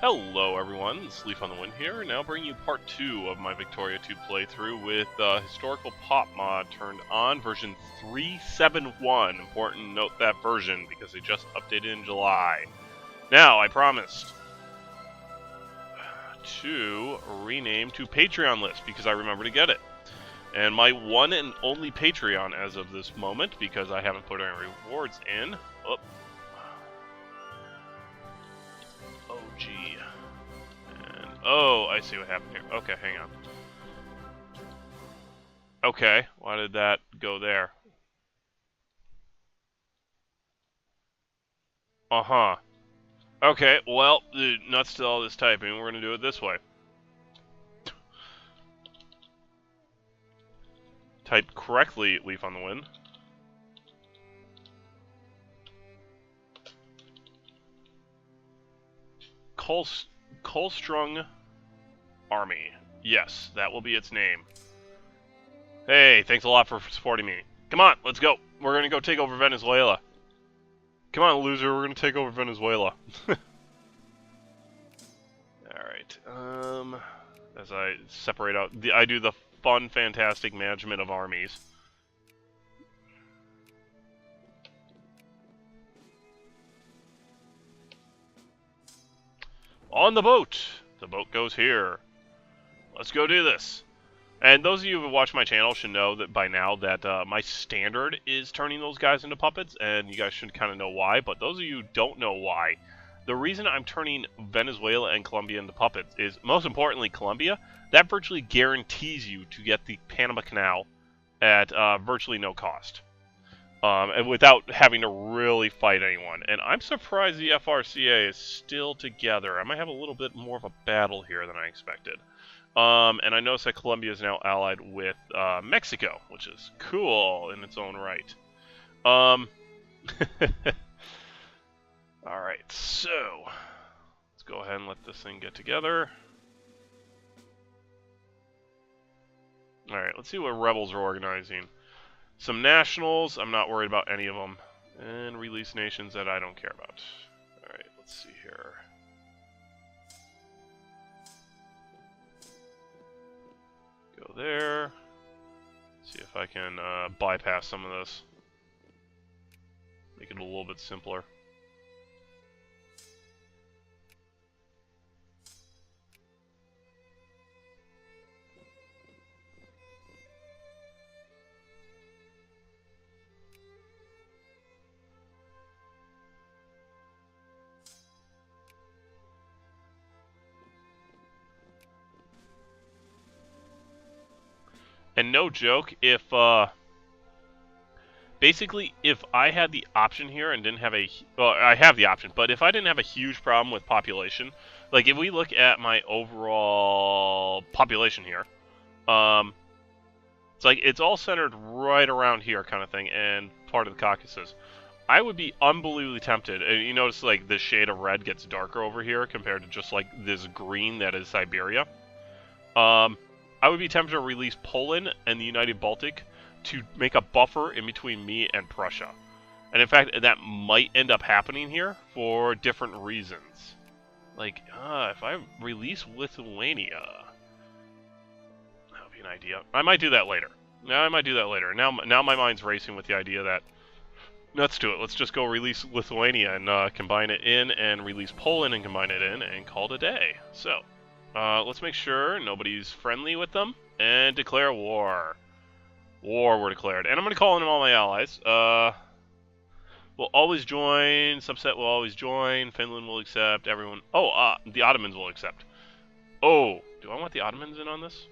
Hello everyone, it's Leaf on the Wind here, now bringing you part 2 of my Victoria 2 playthrough with Historical Pop mod turned on, version 371. Important to note that version, because they just updated in July. Now, I promised to rename to Patreon list, because I remember to get it. And my one and only Patreon as of this moment, because I haven't put any rewards in. Oh. Oh, I see what happened here. Okay, hang on. Okay, why did that go there? Uh-huh. Okay, well, nuts to all this typing, we're gonna do it this way. Type correctly, Leaf on the Wind. Kolstrung Army. Yes, that will be its name. Hey, thanks a lot for supporting me. Come on, let's go. We're gonna go take over Venezuela. Come on, loser, we're gonna take over Venezuela. Alright, as I separate out, I do the fun, fantastic management of armies. On the boat! The boat goes here. Let's go do this. And those of you who watch my channel should know that by now that my standard is turning those guys into puppets, and you guys should kind of know why. But those of you who don't know why, the reason I'm turning Venezuela and Colombia into puppets is, most importantly, Colombia, that virtually guarantees you to get the Panama Canal at virtually no cost. And without having to really fight anyone. And I'm surprised the FRCA is still together. I might have a little bit more of a battle here than I expected. And I noticed that Colombia is now allied with Mexico, which is cool in its own right. Alright, so let's go ahead and let this thing get together. Alright, let's see what rebels are organizing. Some nationals, I'm not worried about any of them. And release nations that I don't care about. Alright, let's see here. Go there. See if I can bypass some of this. Make it a little bit simpler. And no joke, if, basically, if I had the option here and didn't have a, well, I have the option, but if I didn't have a huge problem with population, like, if we look at my overall population here, it's like, it's all centered right around here kind of thing, and part of the Caucasus. I would be unbelievably tempted, and you notice, like, the shade of red gets darker over here compared to just, like, this green that is Siberia. I would be tempted to release Poland and the United Baltic to make a buffer in between me and Prussia. And in fact, that might end up happening here for different reasons. Like, if I release Lithuania, that would be an idea. I might do that later. Now my mind's racing with the idea that, let's do it. Let's just go release Lithuania and combine it in, and release Poland and combine it in, and call it a day. So, let's make sure nobody's friendly with them, and declare war. War were declared. And I'm going to call in all my allies. We'll always join, subset will always join, Finland will accept, everyone... Oh, the Ottomans will accept. Oh, do I want the Ottomans in on this?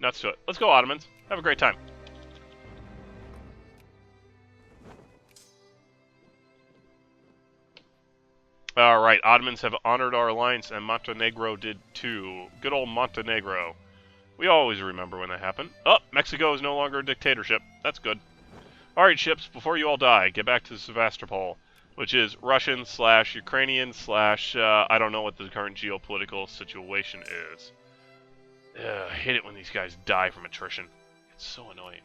Nuts to it. Let's go, Ottomans. Have a great time. Alright, Ottomans have honored our alliance, and Montenegro did too. Good old Montenegro. We always remember when that happened. Oh, Mexico is no longer a dictatorship. That's good. Alright, ships, before you all die, get back to Sevastopol. which is Russian / Ukrainian / I don't know what the current geopolitical situation is. I hate it when these guys die from attrition. It's so annoying.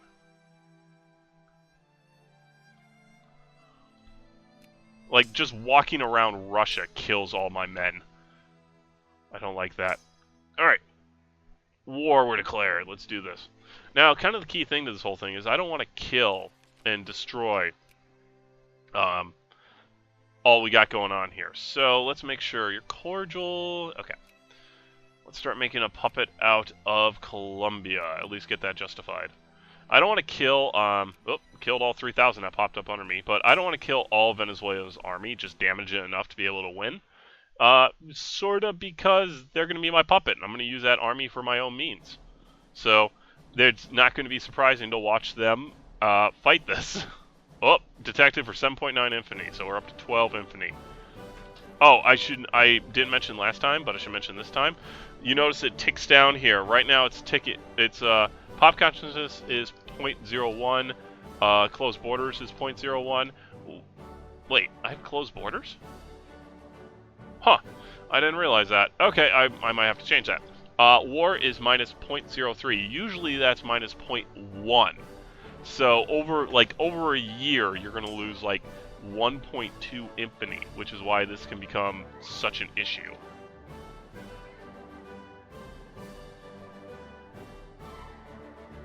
Like, just walking around Russia kills all my men. I don't like that. Alright. War were declared. Let's do this. Now, kind of the key thing to this whole thing is I don't want to kill and destroy all we got going on here. So, let's make sure you're cordial. Okay. Let's start making a puppet out of Colombia. At least get that justified. I don't want to kill, killed all 3,000 that popped up under me, but I don't want to kill all Venezuela's army, just damage it enough to be able to win. Sort of because they're going to be my puppet, and I'm going to use that army for my own means. So, it's not going to be surprising to watch them fight this. Oh, detected for 7.9 infantry, so we're up to 12 infantry. Oh, I didn't mention last time, but I should mention this time. You notice it ticks down here. Right now it's pop consciousness is 0.01, closed borders is 0.01. Wait, I have closed borders? Huh, I didn't realize that. Okay, I might have to change that. War is minus 0.03. Usually that's minus 0.1. So over a year, you're going to lose like 1.2 infantry, which is why this can become such an issue.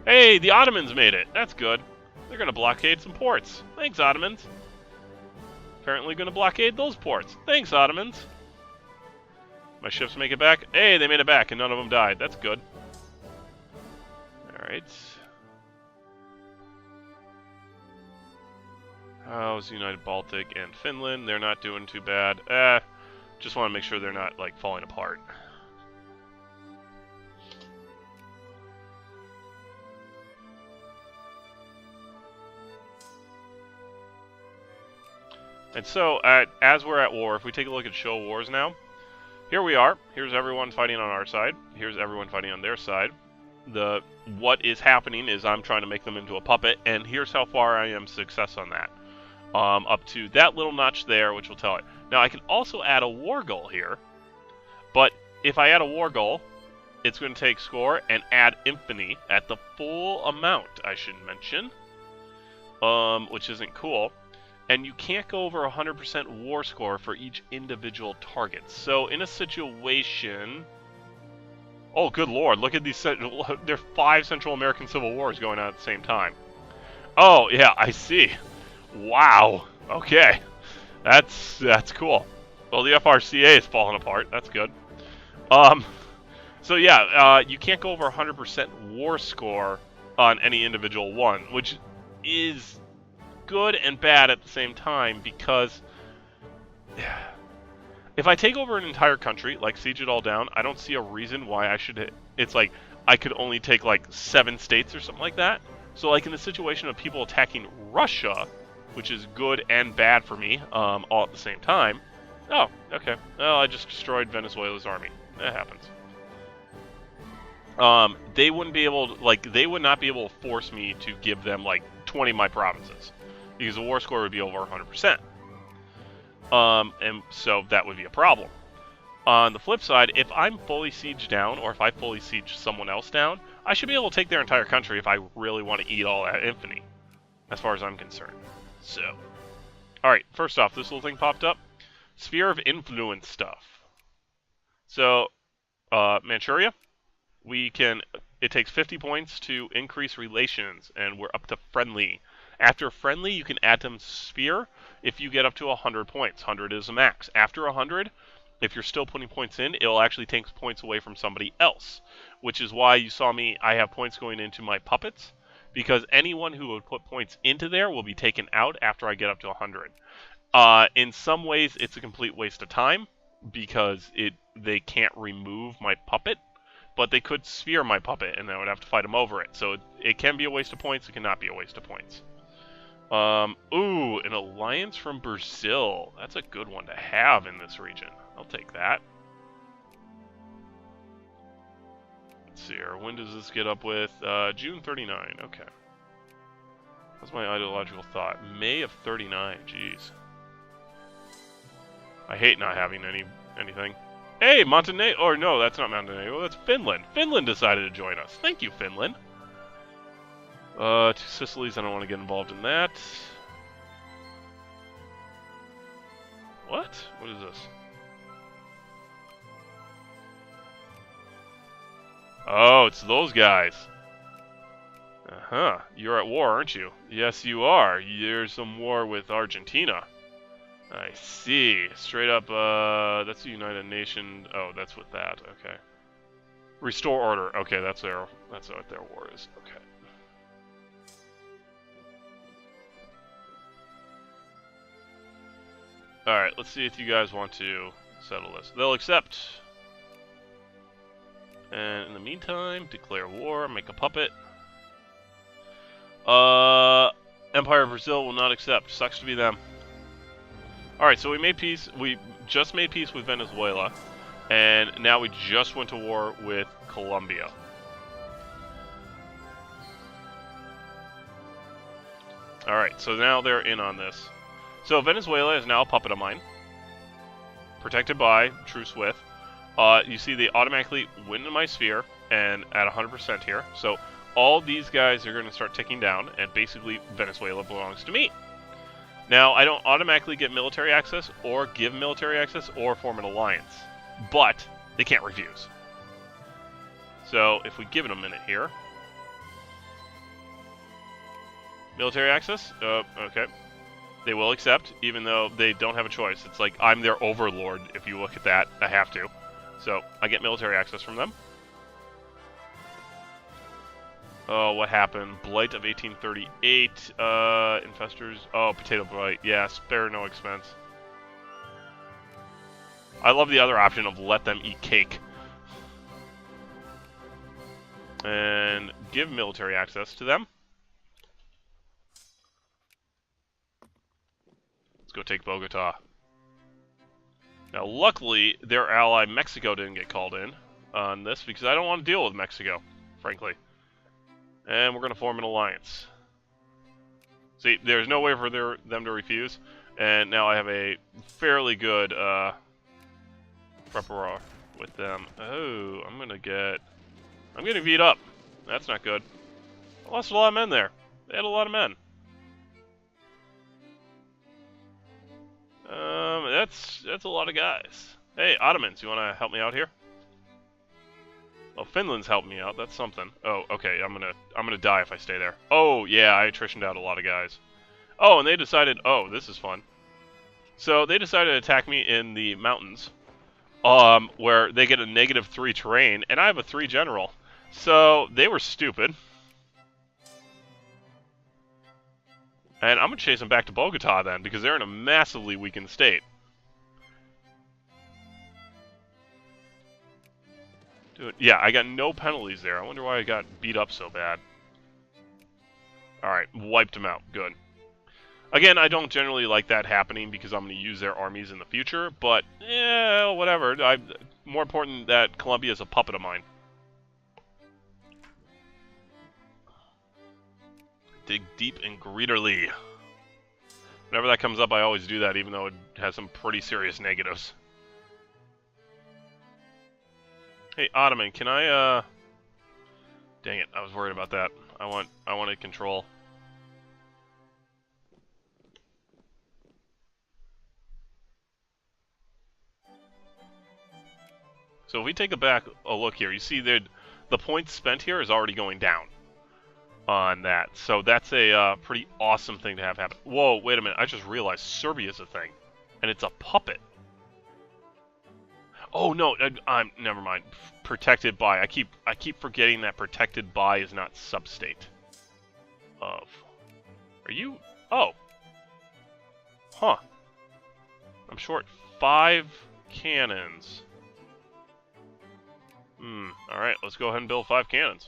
Hey, the Ottomans made it. That's good. They're going to blockade some ports. Thanks, Ottomans. Apparently going to blockade those ports. Thanks, Ottomans. My ships make it back. Hey, they made it back, and none of them died. That's good. Alright. How's United Baltic and Finland? They're not doing too bad. Just want to make sure they're not, like, falling apart. And so, as we're at war, if we take a look at show wars now, here we are. Here's everyone fighting on our side. Here's everyone fighting on their side. What is happening is I'm trying to make them into a puppet, and here's how far I am success on that. Up to that little notch there, which will tell it. Now, I can also add a war goal here, but if I add a war goal, it's going to take score and add infamy at the full amount, I should mention, which isn't cool. And you can't go over 100% war score for each individual target. So, in a situation... Oh, good lord, look at these... There are 5 Central American civil wars going on at the same time. Oh, yeah, I see. Wow. Okay. That's cool. Well, the FRCA is falling apart. That's good. So yeah, you can't go over 100% war score on any individual one, which is good and bad at the same time, because if I take over an entire country, like siege it all down, I don't see a reason why I should... It's like I could only take like 7 states or something like that. So like in the situation of people attacking Russia, which is good and bad for me, all at the same time. Oh, okay. Well, I just destroyed Venezuela's army. That happens. They wouldn't be able to, they would not be able to force me to give them, 20 of my provinces. Because the war score would be over 100%. And so that would be a problem. On the flip side, if I'm fully sieged down, or if I fully siege someone else down, I should be able to take their entire country if I really want to eat all that infamy, as far as I'm concerned. So, alright, first off, this little thing popped up. Sphere of Influence stuff. So, Manchuria, it takes 50 points to increase relations, and we're up to friendly. After friendly, you can add them sphere if you get up to 100 points. 100 is the max. After 100, if you're still putting points in, it'll actually take points away from somebody else, which is why you saw I have points going into my puppets, because anyone who would put points into there will be taken out after I get up to 100. In some ways, it's a complete waste of time, because they can't remove my puppet, but they could sphere my puppet, and I would have to fight them over it. So it can be a waste of points, it cannot be a waste of points. Ooh, an alliance from Brazil. That's a good one to have in this region. I'll take that. Let's see here. When does this get up with? June 39. Okay. That's my ideological thought. May of 39. Jeez. I hate not having anything. Hey, Montenegro, or no, that's not Montenegro, that's Finland. Finland decided to join us. Thank you, Finland. Two Sicilies, I don't want to get involved in that. What? What is this? Oh, it's those guys. Uh-huh. You're at war, aren't you? Yes, you are. There's some war with Argentina. I see. Straight up, that's the United Nations. Oh, that's with that. Okay. Restore order. Okay, that's what their war is. Okay. Alright, let's see if you guys want to settle this. They'll accept. And in the meantime, declare war, make a puppet. Empire of Brazil will not accept. Sucks to be them. Alright, so we made peace. We just made peace with Venezuela. And now we just went to war with Colombia. Alright, so now they're in on this. So Venezuela is now a puppet of mine. Protected by, truce with. You see they automatically went into my sphere and at 100% here. So all these guys are going to start ticking down, and basically Venezuela belongs to me. Now, I don't automatically get military access, or give military access, or form an alliance. But they can't refuse. So if we give it a minute here. Military access? Okay. They will accept, even though they don't have a choice. It's like, I'm their overlord, if you look at that. I have to. So, I get military access from them. Oh, what happened? Blight of 1838. Infestors. Oh, potato blight. Yeah, spare no expense. I love the other option of let them eat cake. And give military access to them. Let's go take Bogota. Now, luckily, their ally Mexico didn't get called in on this because I don't want to deal with Mexico, frankly. And we're going to form an alliance. See, there's no way for them to refuse. And now I have a fairly good repertoire with them. Oh, I'm getting beat up. That's not good. I lost a lot of men there. They had a lot of men. That's a lot of guys. Hey, Ottomans, you want to help me out here? Well, Finland's helping me out. That's something. Oh, okay. I'm gonna die if I stay there. Oh, yeah. I attritioned out a lot of guys. Oh, and they decided. Oh, this is fun. So they decided to attack me in the mountains, where they get a -3 terrain, and I have a 3 general. So they were stupid. And I'm gonna chase them back to Bogota then, because they're in a massively weakened state. Dude, yeah, I got no penalties there. I wonder why I got beat up so bad. Alright, wiped them out. Good. Again, I don't generally like that happening because I'm going to use their armies in the future, but, yeah, whatever. More important that Colombia is a puppet of mine. Dig deep and greedily. Whenever that comes up, I always do that, even though it has some pretty serious negatives. Hey, Ottoman, can I, Dang it, I was worried about that. I wanted control. So if we take a look here, you see that the points spent here is already going down on that. So that's a pretty awesome thing to have happen. Whoa, wait a minute, I just realized Serbia's a thing. And it's a puppet. Oh no, I'm never mind. Protected by. I keep forgetting that protected by is not substate. Of. Are you? Oh. Huh. I'm short 5 cannons. Alright, let's go ahead and build 5 cannons.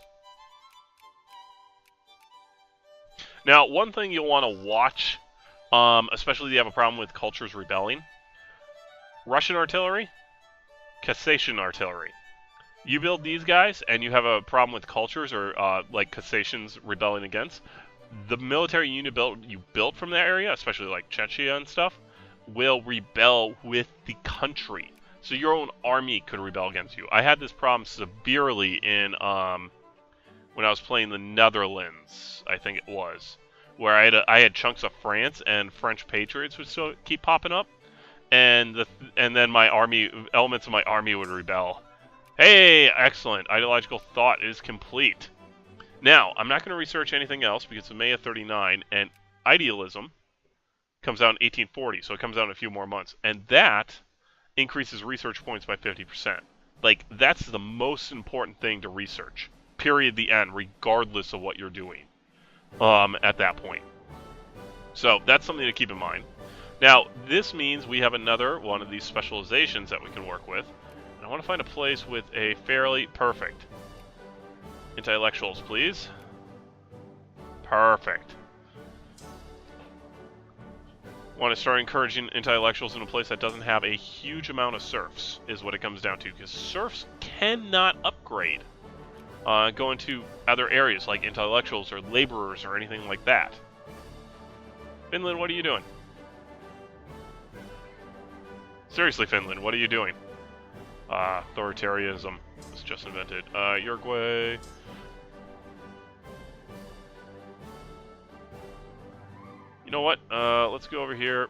Now, one thing you'll want to watch, especially if you have a problem with cultures rebelling. Russian artillery, Kassation artillery. You build these guys, and you have a problem with cultures or like Kassations rebelling against. The military unit you built from that area, especially like Chechnya and stuff, will rebel with the country. So your own army could rebel against you. I had this problem severely in when I was playing the Netherlands, I think it was, where I had chunks of France and French patriots would still keep popping up, and then my army, elements of my army would rebel. Hey, excellent. Ideological thought is complete. Now, I'm not going to research anything else because it's May of 39, and idealism comes out in 1840, so it comes out in a few more months, and that increases research points by 50%. Like, that's the most important thing to research. Period, the end, regardless of what you're doing at that point. So that's something to keep in mind. Now, this means we have another one of these specializations that we can work with. And I want to find a place with a fairly perfect. Intellectuals, please. Perfect. Want to start encouraging intellectuals in a place that doesn't have a huge amount of serfs, is what it comes down to. Because serfs cannot upgrade. Go into other areas like intellectuals or laborers or anything like that. Finland, what are you doing? Seriously, Finland, what are you doing? Authoritarianism was just invented. Uruguay. You know what? Let's go over here.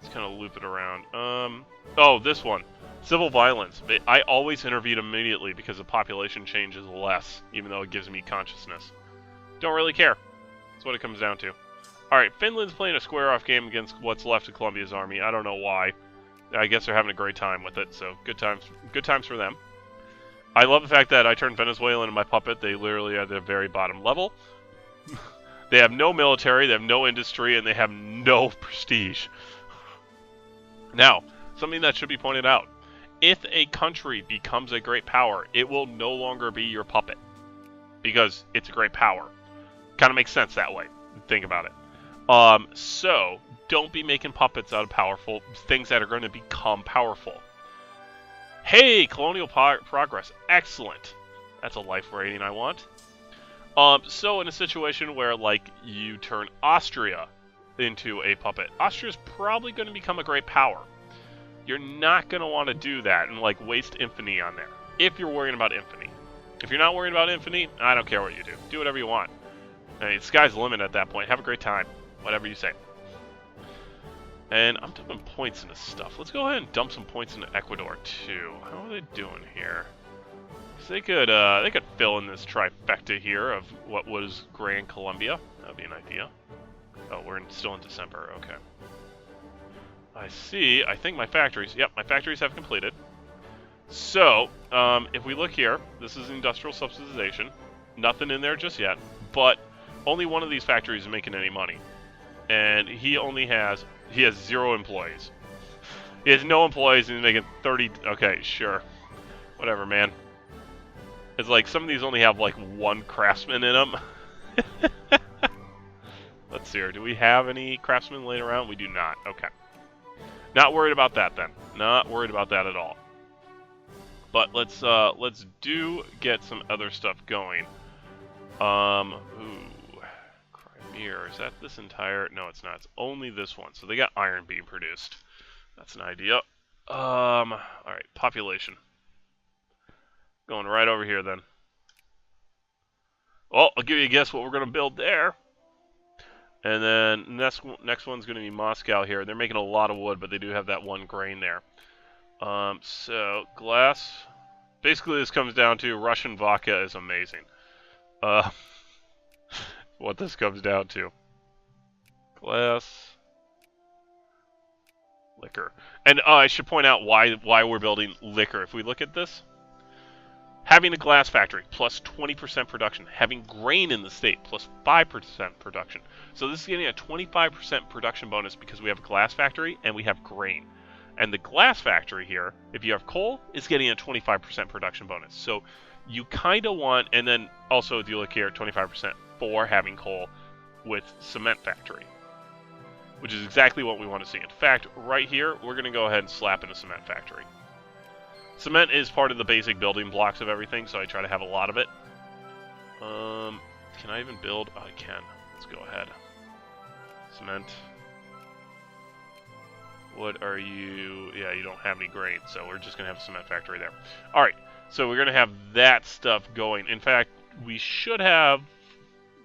Let's kind of loop it around. Oh, this one. Civil violence. I always intervene immediately because the population changes less, even though it gives me consciousness. Don't really care. That's what it comes down to. Alright, Finland's playing a square-off game against what's left of Colombia's army. I don't know why. I guess they're having a great time with it, so good times for them. I love the fact that I turned Venezuela into my puppet. They literally are at the very bottom level. They have no military, they have no industry, and they have no prestige. Now, something that should be pointed out. If a country becomes a great power, it will no longer be your puppet. Because it's a great power. Kind of makes sense that way. Think about it. So, don't be making puppets out of powerful things that are going to become powerful. Hey, colonial progress. Excellent. That's a life rating I want. So in a situation where, like, you turn Austria into a puppet, Austria's probably going to become a great power. You're not going to want to do that and, like, waste infamy on there, if you're worrying about infamy. If you're not worried about infamy, I don't care what you do. Do whatever you want. I mean, sky's the limit at that point. Have a great time. Whatever you say. And I'm dumping points into stuff. Let's go ahead and dump some points into Ecuador, too. How are they doing here? They could fill in this trifecta here of what was Grand Colombia. That'd be an idea. Oh, we're still in December. Okay. I see. I think my factories. Yep, my factories have completed. So, if we look here, this is industrial subsidization. Nothing in there just yet, but only one of these factories is making any money, and he has 0 employees. He has no employees, and he's making 30. Okay, sure, whatever, man. It's like some of these only have like 1 craftsman in them. Let's see here. Do we have any craftsmen laying around? We do not. Okay. Not worried about that then. Not worried about that at all. But let's get some other stuff going. Crimea, is that this entire? No, it's not. It's only this one. So they got iron being produced. That's an idea. All right, population. Going right over here then. Well, I'll give you a guess what we're going to build there. And then next one's going to be Moscow here. They're making a lot of wood, but they do have that 1 grain there. So glass. Basically, this comes down to Russian vodka is amazing. What this comes down to. Glass. Liquor. And I should point out why we're building liquor. If we look at this. Having a glass factory, plus 20% production. Having grain in the state, plus 5% production. So this is getting a 25% production bonus because we have a glass factory and we have grain. And the glass factory here, if you have coal, is getting a 25% production bonus. So you kind of want, and then also if you look here, 25% for having coal with cement factory. Which is exactly what we want to see. In fact, right here, we're going to go ahead and slap in a cement factory. Cement is part of the basic building blocks of everything, so I try to have a lot of it. Can I even build? Oh, I can. Let's go ahead. Cement. What are you? Yeah, you don't have any grain, so we're just going to have a cement factory there. All right, so we're going to have that stuff going. In fact, we should have...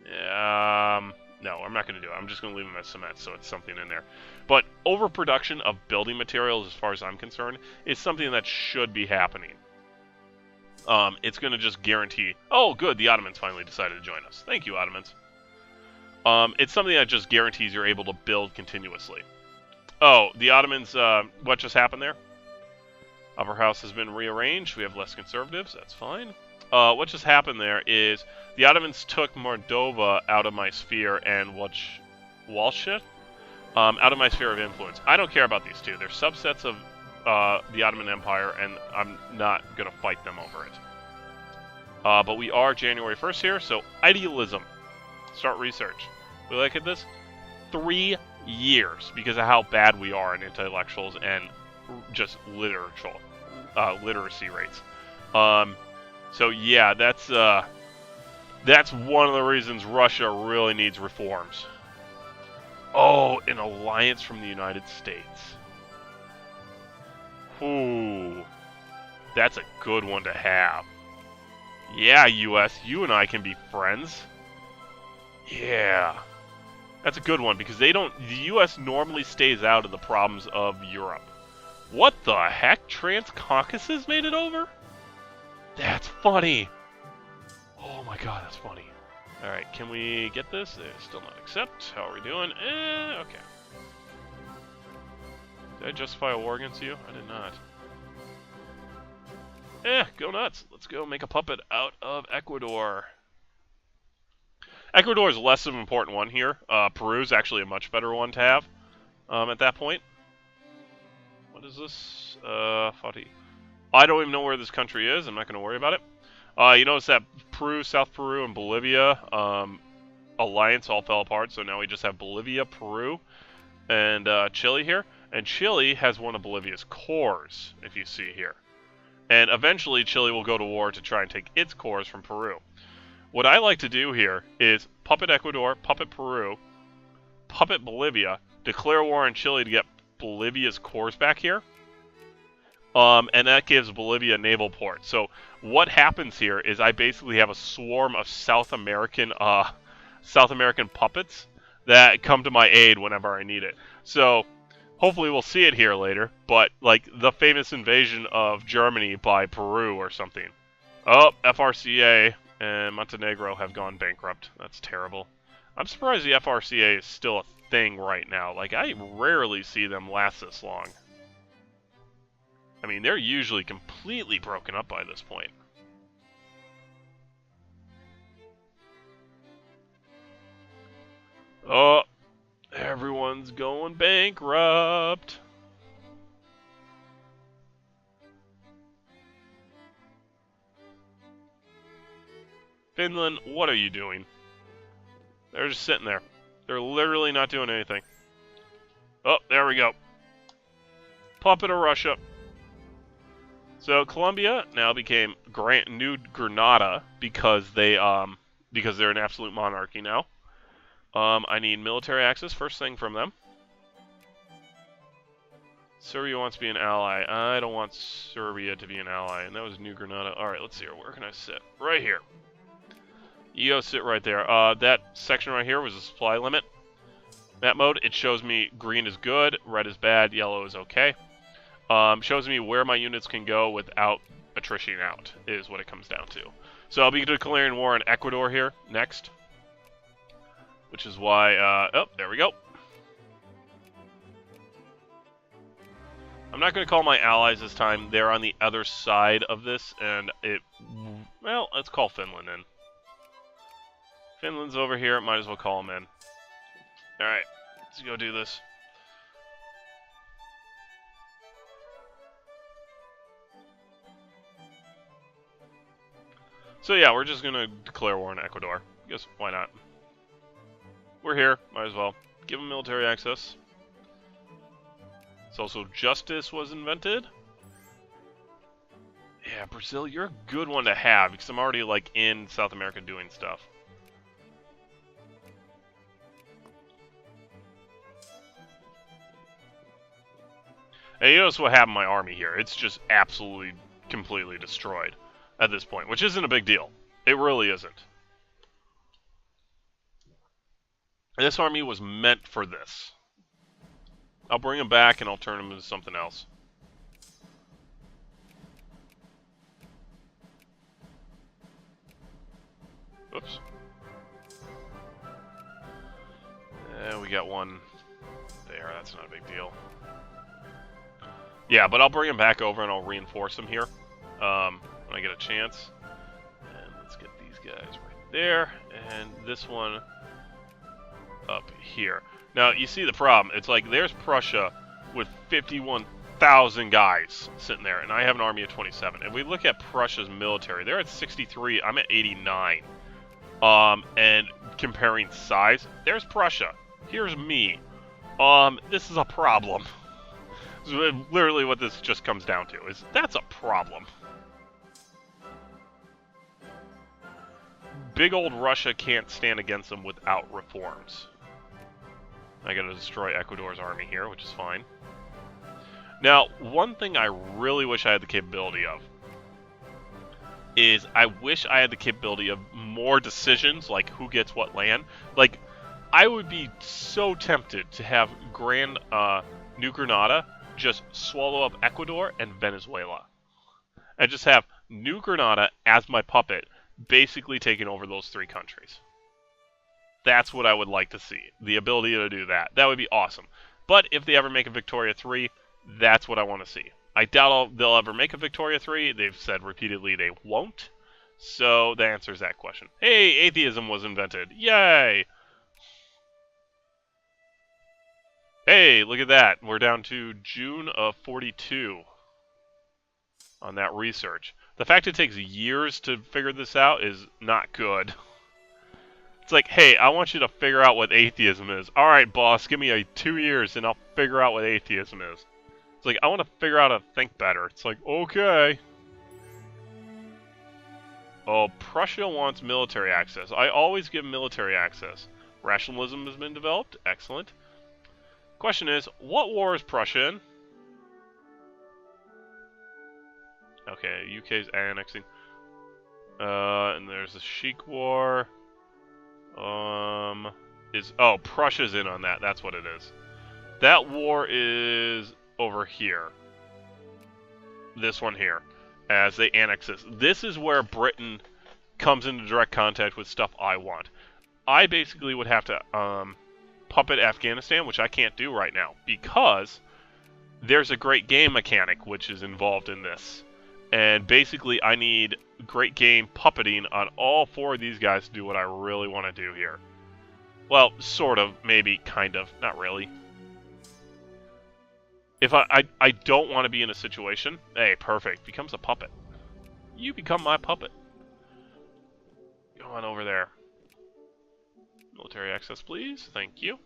no, I'm not going to do it. I'm just going to leave them as cement, so it's something in there. But overproduction of building materials, as far as I'm concerned, is something that should be happening. It's going to just guarantee... Oh, good, the Ottomans finally decided to join us. Thank you, Ottomans. It's something that just guarantees you're able to build continuously. Oh, the Ottomans, what just happened there? Upper house has been rearranged. We have less conservatives. That's fine. What just happened there is the Ottomans took Moldova out of my sphere and Walshit out of my sphere of influence. I don't care about these two. They're subsets of the Ottoman Empire, and I'm not going to fight them over it. But we are January 1st here, so idealism. Start research. We look at this. 3 years because of how bad we are in intellectuals and just literacy rates. So yeah, that's one of the reasons Russia really needs reforms. Oh, an alliance from the United States. Ooh, that's a good one to have. Yeah, US, you and I can be friends. Yeah. That's a good one, because the U.S. normally stays out of the problems of Europe. What the heck? Trans-Caucasus made it over? That's funny. Oh my god, that's funny. Alright, can we get this? Still not accept. How are we doing? Okay. Did I justify a war against you? I did not. Go nuts. Let's go make a puppet out of Ecuador. Ecuador is less of an important one here. Peru is actually a much better one to have at that point. What is this? Fatih. I don't even know where this country is. I'm not going to worry about it. You notice that Peru, South Peru, and Bolivia alliance all fell apart. So now we just have Bolivia, Peru, and Chile here. And Chile has one of Bolivia's cores, if you see here. And eventually Chile will go to war to try and take its cores from Peru. What I like to do here is puppet Ecuador, puppet Peru, puppet Bolivia, declare war on Chile to get Bolivia's cores back here. And that gives Bolivia a naval port. So what happens here is I basically have a swarm of South American puppets that come to my aid whenever I need it. So hopefully we'll see it here later, but like the famous invasion of Germany by Peru or something. Oh, FRCA and Montenegro have gone bankrupt. That's terrible. I'm surprised the FRCA is still a thing right now. Like, I rarely see them last this long. I mean, they're usually completely broken up by this point. Oh, everyone's going bankrupt. Finland, what are you doing? They're just sitting there. They're literally not doing anything. Oh, there we go. Puppet of Russia. So Colombia now became New Granada because they're an absolute monarchy now. I need military access first thing from them. Serbia wants to be an ally. I don't want Serbia to be an ally, and that was New Granada. All right, let's see here. Where can I sit? Right here. You go sit right there. That section right here was a supply limit. Map mode, it shows me green is good, red is bad, yellow is okay. Shows me where my units can go without attrition out, is what it comes down to. So I'll be declaring war on Ecuador here next. Which is why, oh, there we go. I'm not going to call my allies this time. They're on the other side of this, and well, let's call Finland in. Finland's over here, might as well call them in. Alright, let's go do this. So yeah, we're just gonna declare war on Ecuador. Guess why not? We're here, might as well. Give them military access. It's also justice was invented. Yeah, Brazil, you're a good one to have, because I'm already, like, in South America doing stuff. And you notice what happened to my army here. It's just absolutely, completely destroyed at this point, which isn't a big deal. It really isn't. This army was meant for this. I'll bring him back and I'll turn him into something else. Oops. We got one there. That's not a big deal. Yeah, but I'll bring him back over and I'll reinforce him here when I get a chance. And let's get these guys right there. And this one up here. Now, you see the problem. It's like there's Prussia with 51,000 guys sitting there, and I have an army of 27. If we look at Prussia's military, they're at 63. I'm at 89. And comparing size, there's Prussia. Here's me. This is a problem. Literally what this just comes down to is that's a problem. Big old Russia can't stand against them without reforms. I gotta destroy Ecuador's army here, which is fine. Now, one thing I really wish I had the capability of is I wish I had the capability of more decisions, like who gets what land. Like, I would be so tempted to have New Granada just swallow up Ecuador and Venezuela. And just have New Granada as my puppet, basically taking over those three countries. That's what I would like to see. The ability to do that. That would be awesome. But if they ever make a Victoria 3, that's what I want to see. I doubt they'll ever make a Victoria 3. They've said repeatedly they won't. So that answers that question. Hey, atheism was invented. Yay! Hey, look at that. We're down to June of 42 on that research. The fact it takes years to figure this out is not good. It's like, hey, I want you to figure out what atheism is. All right, boss, give me 2 years and I'll figure out what atheism is. It's like, I want to figure out how to think better. It's like, okay. Oh, Prussia wants military access. I always give military access. Rationalism has been developed. Excellent. Question is, what war is Prussia in? Okay, UK's annexing. And there's the Sheik War. Prussia's in on that. That's what it is. That war is over here. This one here. As they annex this. This is where Britain comes into direct contact with stuff I want. I basically would have to puppet Afghanistan, which I can't do right now, because there's a great game mechanic which is involved in this. And basically I need great game puppeting on all 4 of these guys to do what I really want to do here. Well, sort of, maybe, kind of, not really. If I don't want to be in a situation, hey, perfect, becomes a puppet. You become my puppet. Go on over there. Military access, please. Thank you.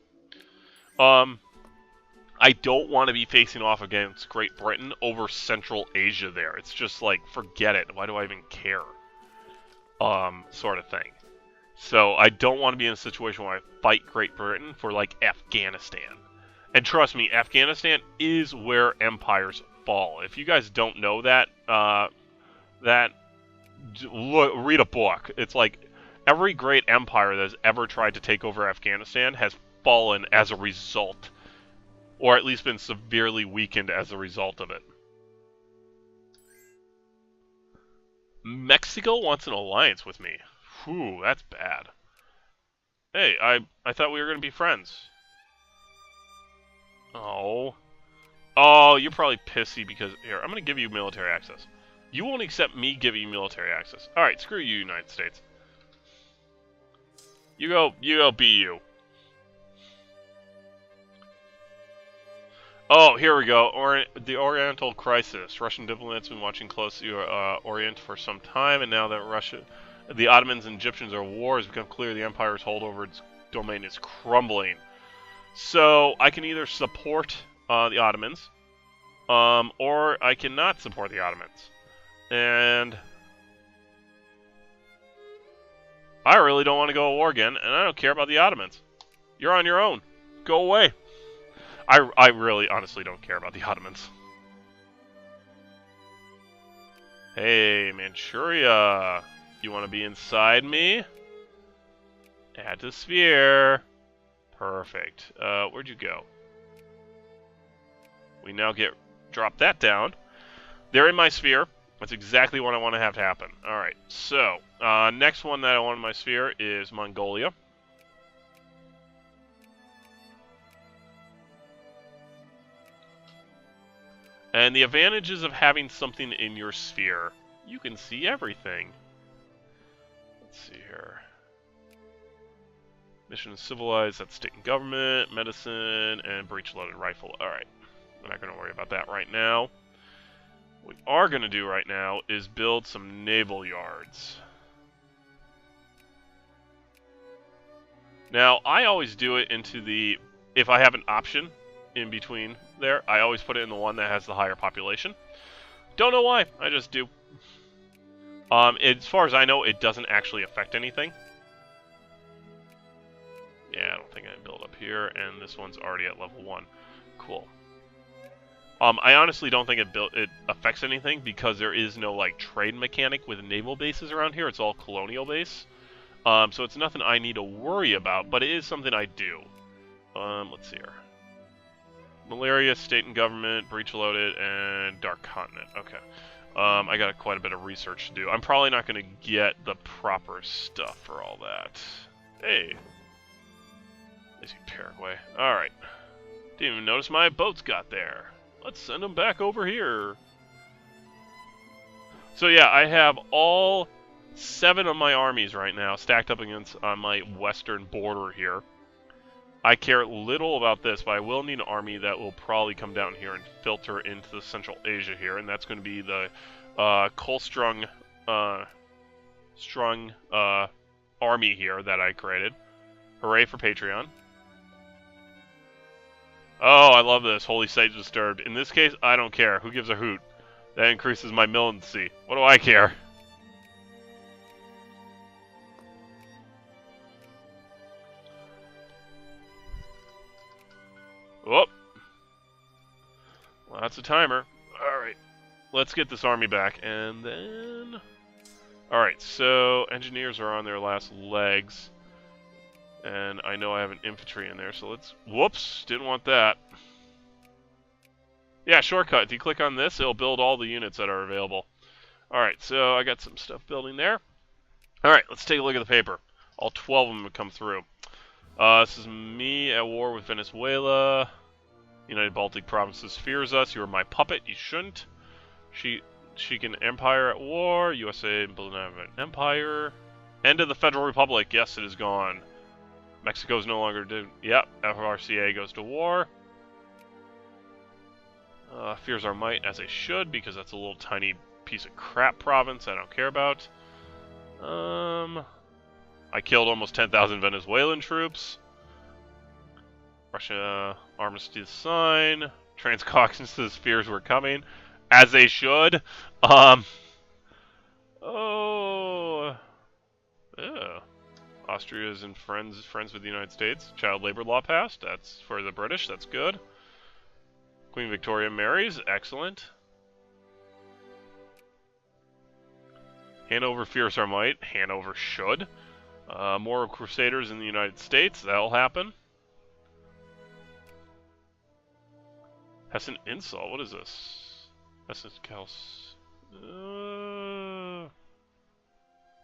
I don't want to be facing off against Great Britain over Central Asia there. It's just like, forget it. Why do I even care? Sort of thing. So I don't want to be in a situation where I fight Great Britain for, like, Afghanistan. And trust me, Afghanistan is where empires fall. If you guys don't know that, read a book. It's like every great empire that has ever tried to take over Afghanistan has fallen as a result, or at least been severely weakened as a result of it. Mexico wants an alliance with me. Whew, that's bad. Hey, I thought we were going to be friends. Oh. Oh, you're probably pissy because... Here, I'm going to give you military access. You won't accept me giving you military access. Alright, screw you, United States. You go be you. Oh, here we go. The Oriental Crisis. Russian diplomats have been watching closely Orient for some time, and now that the Ottomans and Egyptians are at war, it's become clear the empire's hold over its domain is crumbling. So I can either support the Ottomans, or I cannot support the Ottomans. And I really don't want to go to war again, and I don't care about the Ottomans. You're on your own. Go away. I really, honestly don't care about the Ottomans. Hey, Manchuria. You want to be inside me? Add to sphere. Perfect. Where'd you go? We now drop that down. They're in my sphere. That's exactly what I want to have happen. Alright, so, next one that I want in my sphere is Mongolia. And the advantages of having something in your sphere, you can see everything. Let's see here. Mission civilized, that's state and government, medicine, and breech-loaded rifle. Alright, we're not going to worry about that right now. What we are going to do right now is build some naval yards. Now, I always do it into the, if I have an option in between there, I always put it in the one that has the higher population. Don't know why, I just do. As far as I know, it doesn't actually affect anything. Yeah, I don't think I build up here, and this one's already at level 1. Cool. I honestly don't think it affects anything because there is no like trade mechanic with naval bases around here. It's all colonial base. So it's nothing I need to worry about, but it is something I do. Let's see here. Malaria, state and government, breach loaded, and dark continent. Okay. I got quite a bit of research to do. I'm probably not going to get the proper stuff for all that. Hey. I see Paraguay. Alright. Didn't even notice my boats got there. Let's send them back over here. So yeah, I have all 7 of my armies right now stacked up against on my western border here. I care little about this, but I will need an army that will probably come down here and filter into the Central Asia here, and that's going to be the Kolstrung army here that I created. Hooray for Patreon. Oh, I love this. Holy Site Disturbed. In this case, I don't care. Who gives a hoot? That increases my militancy. What do I care? Whoop. Well, that's a timer. Alright. Let's get this army back. And then... Alright, so engineers are on their last legs. And I know I have an infantry in there, so let's... Whoops! Didn't want that. Yeah, shortcut. If you click on this, it'll build all the units that are available. Alright, so I got some stuff building there. Alright, let's take a look at the paper. All 12 of them have come through. This is me at war with Venezuela. United Baltic Provinces fears us. You are my puppet. You shouldn't. Shikan Empire at war. USA Benevolent Empire. End of the Federal Republic. Yes, it is gone. Mexico's no longer... Yep, FRCA goes to war. Fears our might, as they should, because that's a little tiny piece of crap province I don't care about. I killed almost 10,000 Venezuelan troops. Russia armistice sign. Transcaucasus fears we're coming, as they should. Austria is in friends with the United States. Child labor law passed. That's for the British. That's good. Queen Victoria marries. Excellent. Hanover fears our might. Hanover should. More Crusaders in the United States. That'll happen. Hessen insult. What is this? Hessen Kels.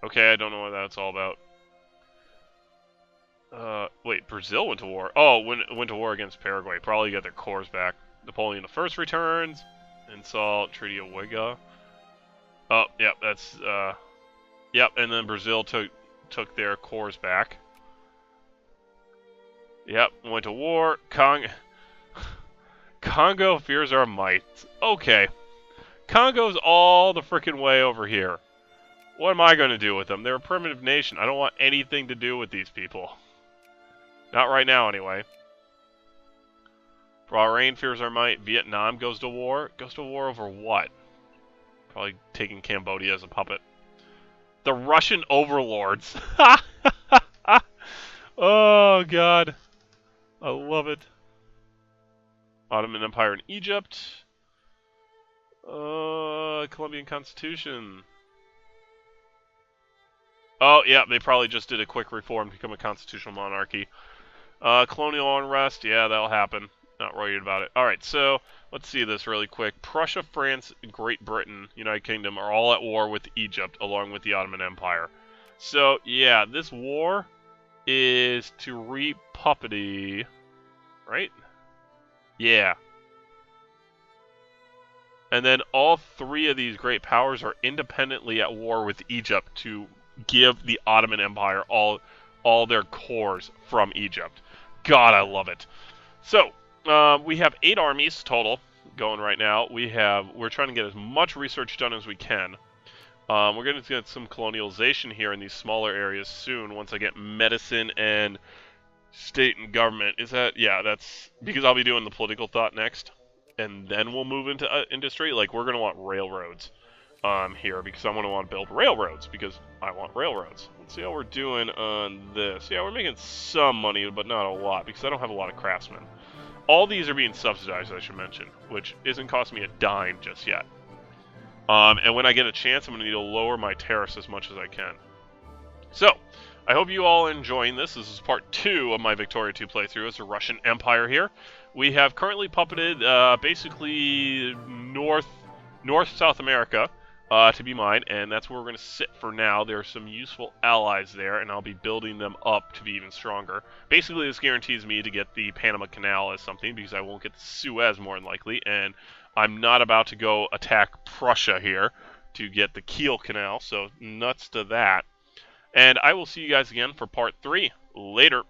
Okay, I don't know what that's all about. Wait, Brazil went to war. Oh, went to war against Paraguay. Probably got their cores back. Napoleon I returns. Insult, Treaty of Wega. Oh, yep, that's, yep, and then Brazil took their cores back. Yep, went to war. Congo fears our might. Okay. Congo's all the frickin' way over here. What am I going to do with them? They're a primitive nation. I don't want anything to do with these people. Not right now, anyway. Bahrain fears our might. Vietnam goes to war. Goes to war over what? Probably taking Cambodia as a puppet. The Russian overlords. Oh, God. I love it. Ottoman Empire in Egypt. Colombian Constitution. Oh, yeah, they probably just did a quick reform to become a constitutional monarchy. Colonial unrest, yeah, that'll happen. Not worried about it. Alright, so let's see this really quick. Prussia, France, Great Britain, United Kingdom are all at war with Egypt along with the Ottoman Empire. So, yeah, this war is to re-puppety, right? Yeah. And then all three of these great powers are independently at war with Egypt to give the Ottoman Empire all their cores from Egypt. God, I love it. So, we have 8 armies total going right now. We're trying to get as much research done as we can. We're going to get some colonialization here in these smaller areas soon once I get medicine and state and government. Yeah, that's because I'll be doing the political thought next. And then we'll move into industry. Like, we're going to want railroads here because I'm going to want to build railroads because I want railroads. Let's see how we're doing on this. Yeah, we're making some money, but not a lot because I don't have a lot of craftsmen. All these are being subsidized, I should mention, which isn't costing me a dime just yet. And when I get a chance, I'm going to need to lower my tariffs as much as I can. So, I hope you all are enjoying this. This is part 2 of my Victoria 2 playthrough as the Russian Empire here. We have currently puppeted basically North South America to be mine, and that's where we're going to sit for now. There are some useful allies there, and I'll be building them up to be even stronger. Basically, this guarantees me to get the Panama Canal as something, because I won't get the Suez more than likely, and I'm not about to go attack Prussia here to get the Kiel Canal, so nuts to that. And I will see you guys again for part 3. Later.